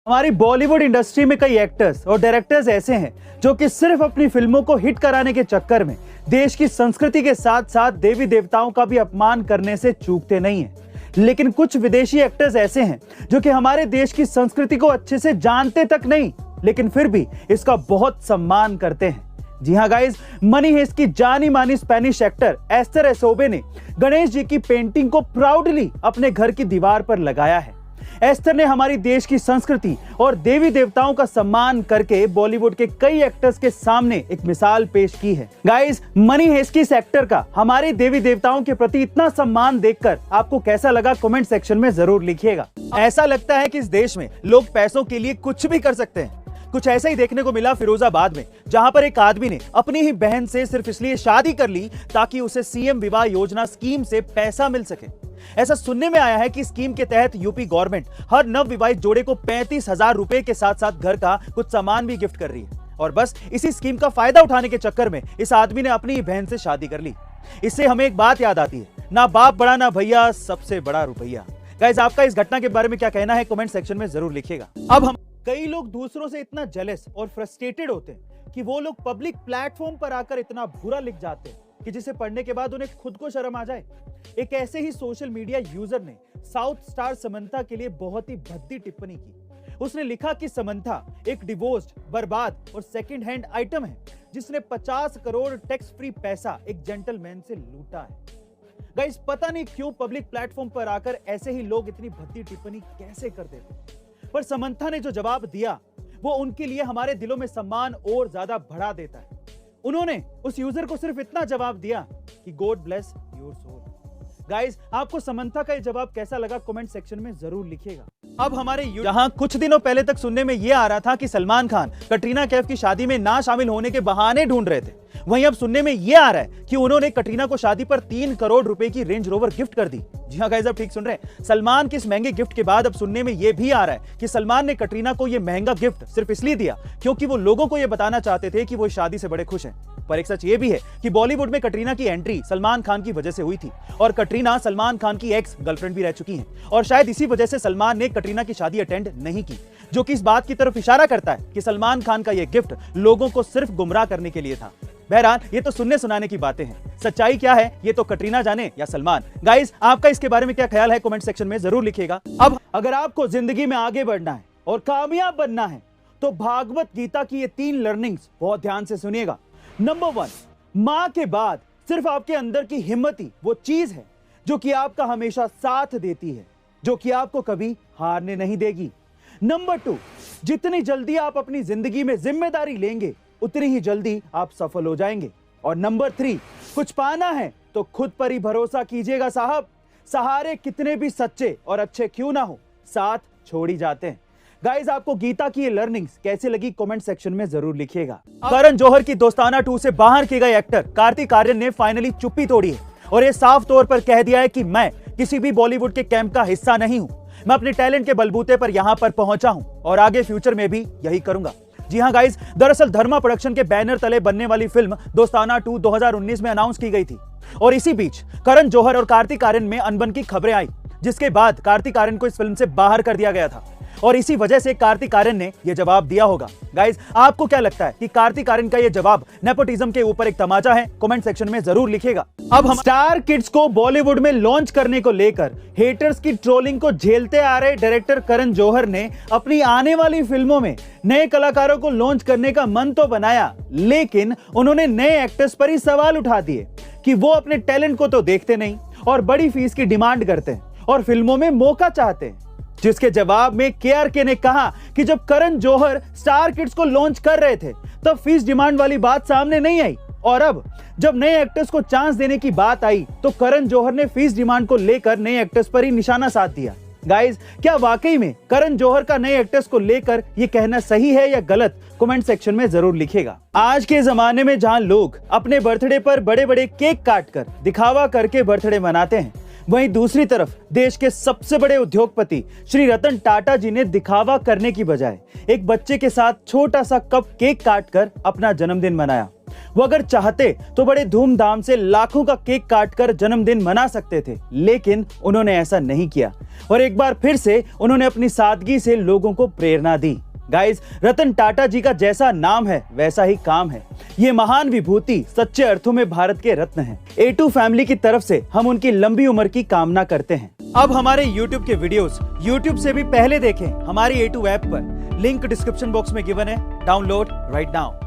हमारी बॉलीवुड इंडस्ट्री में कई एक्टर्स और डायरेक्टर्स ऐसे हैं जो कि सिर्फ अपनी फिल्मों को हिट कराने के चक्कर में देश की संस्कृति के साथ साथ देवी देवताओं का भी अपमान करने से चूकते नहीं हैं। लेकिन कुछ विदेशी एक्टर्स ऐसे हैं जो कि हमारे देश की संस्कृति को अच्छे से जानते तक नहीं, लेकिन फिर भी इसका बहुत सम्मान करते हैं। जी हाँ गाइस, मनी हेस्ट की जानी मानी स्पेनिश एक्टर एस्तर एसोबे ने गणेश जी की पेंटिंग को प्राउडली अपने घर की दीवार पर लगाया है। एस्तर ने हमारी देश की संस्कृति और देवी देवताओं का सम्मान करके बॉलीवुड के कई एक्टर्स के सामने एक मिसाल पेश की है। गाइस, मनी हेस्ट की इस एक्टर का हमारे देवी देवताओं के प्रति इतना सम्मान देखकर आपको कैसा लगा, कमेंट सेक्शन में जरूर लिखिएगा। ऐसा लगता है कि इस देश में लोग पैसों के लिए कुछ भी कर सकते हैं। कुछ ऐसा ही देखने को मिला फिरोजाबाद में, जहां पर एक आदमी ने अपनी ही बहन से सिर्फ इसलिए शादी कर ली ताकि उसे सीएम विवाह योजना स्कीम से पैसा मिल सके। ऐसा सुनने में आया है कि स्कीम के तहत यूपी गवर्नमेंट हर नव विवाहित जोड़े को 35,000 रुपए के साथ साथ घर का कुछ सामान भी गिफ्ट कर रही है। और बस इसी स्कीम का फायदा उठाने के चक्कर में इस आदमी ने अपनी ही बहन से शादी कर ली। इससे हमें एक बात याद आती है, ना बाप बड़ा ना भैया, सबसे बड़ा रुपया। गाइस, आपका इस घटना के बारे में क्या कहना है, कमेंट सेक्शन में जरूर लिखिएगा। अब हम कई लोग दूसरों से इतना जेलस और फ्रस्ट्रेटेड होते हैं कि वो लोग पब्लिक प्लेटफॉर्म पर आकर इतना बुरा लिख जाते हैं कि जिसे पढ़ने के बाद उन्हें खुद को शर्म आ जाए। एक ऐसे ही सोशल मीडिया यूजर ने साउथ स्टार समंथा के लिए बहुत ही भद्दी टिप्पणी की। उसने लिखा कि समंथा एक डिवोर्स्ड, बर्बाद और सेकंड हैंड आइटम है जिसने 50 करोड़ टैक्स फ्री पैसा एक जेंटलमैन से लूटा है। गाइस, पता नहीं क्यों पब्लिक प्लेटफॉर्म पर आकर ऐसे ही लोग इतनी भद्दी टिप्पणी कैसे कर देते, पर समंथा ने जो जवाब दिया वो उनके लिए हमारे दिलों में सम्मान और ज्यादा बढ़ा देता है। उन्होंने उस यूजर को सिर्फ इतना जवाब दिया कि God bless your soul. Guys, आपको समंथा का ये जवाब कैसा लगा, कमेंट सेक्शन में जरूर लिखिएगा। अब हमारे जहां कुछ दिनों पहले तक सुनने में यह आ रहा था कि सलमान खान कटरीना कैफ की शादी में ना शामिल होने के बहाने ढूंढ रहे थे, वहीं अब सुनने में यह आ रहा है कि उन्होंने कटरीना को शादी पर 3 करोड़ रुपए की रेंज रोवर गिफ्ट कर दी। जी हाँ गाइस, आप ठीक सुन रहे हैं। सलमान के इस महंगे गिफ्ट के बाद अब सुनने में यह भी आ रहा है कि सलमान ने कटरीना को यह महंगा गिफ्ट सिर्फ इसलिए दिया क्योंकि वो लोगों को यह बताना चाहते थे कि वो शादी से बड़े खुश हैं। पर एक सच ये भी है कि बॉलीवुड में कटरीना की एंट्री सलमान खान की वजह से हुई थी और कटरीना सलमान खान की एक्स गर्लफ्रेंड भी रह चुकी हैं और शायद इसी वजह से सलमान ने कटरीना की शादी अटेंड नहीं की, जो कि इस बात की तरफ इशारा करता है कि सलमान खान का यह गिफ्ट लोगों को सिर्फ गुमराह करने के लिए था। बहरहाल, ये तो सुनने सुनाने की बातें हैं, सच्चाई क्या है ये तो कटरीना जाने या सलमान। गाइस, आपका इसके बारे में क्या ख्याल है, कमेंट सेक्शन में जरूर लिखिएगा। अब अगर आपको जिंदगी में आगे बढ़ना है और कामयाब बनना है तो भागवत गीता की ये 3 लर्निंग्स बहुत ध्यान से सुनिएगा। नंबर 1, मां के बाद सिर्फ आपके अंदर की हिम्मत ही वो चीज है जो कि आपका हमेशा साथ देती है, जो कि आपको कभी हारने नहीं देगी। नंबर 2, जितनी जल्दी आप अपनी जिंदगी में जिम्मेदारी लेंगे उतनी ही जल्दी आप सफल हो जाएंगे। और नंबर 3, कुछ पाना है तो खुद पर ही भरोसा कीजिएगा साहब, सहारे कितने भी सच्चे और अच्छे क्यों ना हो, साथ छोड़ ही जाते हैं। गाइस, आपको गीता की ये लर्निंग्स कैसे लगी, कमेंट सेक्शन में जरूर लिखिएगा। करण जौहर की दोस्ताना 2 से बाहर किए गए एक्टर कार्तिक आर्यन ने फाइनली चुप्पी तोड़ी है और ये साफ तौर पर कह दिया है कि मैं किसी भी बॉलीवुड के कैंप का हिस्सा नहीं हूं। मैं अपने टैलेंट के बलबूते पर यहां पर पहुंचा हूं और आगे फ्यूचर में भी यही करूंगा। जी हां गाइस, दरअसल धर्मा प्रोडक्शन के बैनर तले बनने वाली फिल्म दोस्ताना 2 2019 में अनाउंस की गई थी और इसी बीच करण जौहर और कार्तिक आर्यन में अनबन की खबरें आई, जिसके बाद कार्तिक आर्यन को इस फिल्म से बाहर कर दिया गया था और इसी वजह से कार्तिक आर्यन ने यह जवाब दिया होगा। गाइस, आपको क्या लगता है कि कार्तिक आर्यन का यह जवाब नेपोटिज्म के ऊपर एक तमाचा है, कमेंट सेक्शन में जरूर लिखिएगा। अब हम स्टार किड्स को बॉलीवुड में लॉन्च करने को लेकर हेटर्स की ट्रोलिंग को झेलते आ रहे डायरेक्टर करण जौहर ने अपनी आने वाली फिल्मों में नए कलाकारों को लॉन्च करने का मन तो बनाया, लेकिन उन्होंने नए एक्टर्स पर ही सवाल उठा दिए कि वो अपने टैलेंट को तो देखते नहीं और बड़ी फीस की डिमांड करते हैं और फिल्मों में मौका चाहते हैं। जिसके जवाब में केआरके ने कहा कि जब करण जौहर स्टार किड्स को लॉन्च कर रहे थे तब फीस डिमांड वाली बात सामने नहीं आई और अब जब नए एक्टर्स को चांस देने की बात आई तो करण जौहर ने फीस डिमांड को लेकर नए एक्टर्स पर ही निशाना साध दिया। गाइस, क्या वाकई में करण जौहर का नए एक्टर्स को लेकर यह कहना सही है या गलत, कमेंट सेक्शन में जरूर लिखिएगा। आज के जमाने में जहां लोग अपने बर्थडे पर बड़े बड़े केक काटकर दिखावा करके बर्थडे मनाते हैं, वहीं दूसरी तरफ देश के सबसे बड़े उद्योगपति श्री रतन टाटा जी ने दिखावा करने की बजाय एक बच्चे के साथ छोटा सा कप केक काटकर अपना जन्मदिन मनाया। वो अगर चाहते तो बड़े धूमधाम से लाखों का केक काटकर जन्मदिन मना सकते थे, लेकिन उन्होंने ऐसा नहीं किया और एक बार फिर से उन्होंने अपनी सादगी से लोगों को प्रेरणा दी। गाइस, रतन टाटा जी का जैसा नाम है वैसा ही काम है। ये महान विभूति सच्चे अर्थों में भारत के रत्न हैं। A2 फैमिली की तरफ से हम उनकी लंबी उम्र की कामना करते हैं। अब हमारे YouTube के वीडियोस YouTube से भी पहले देखें हमारी A2 ऐप पर। लिंक डिस्क्रिप्शन बॉक्स में गिवन है। Download right now.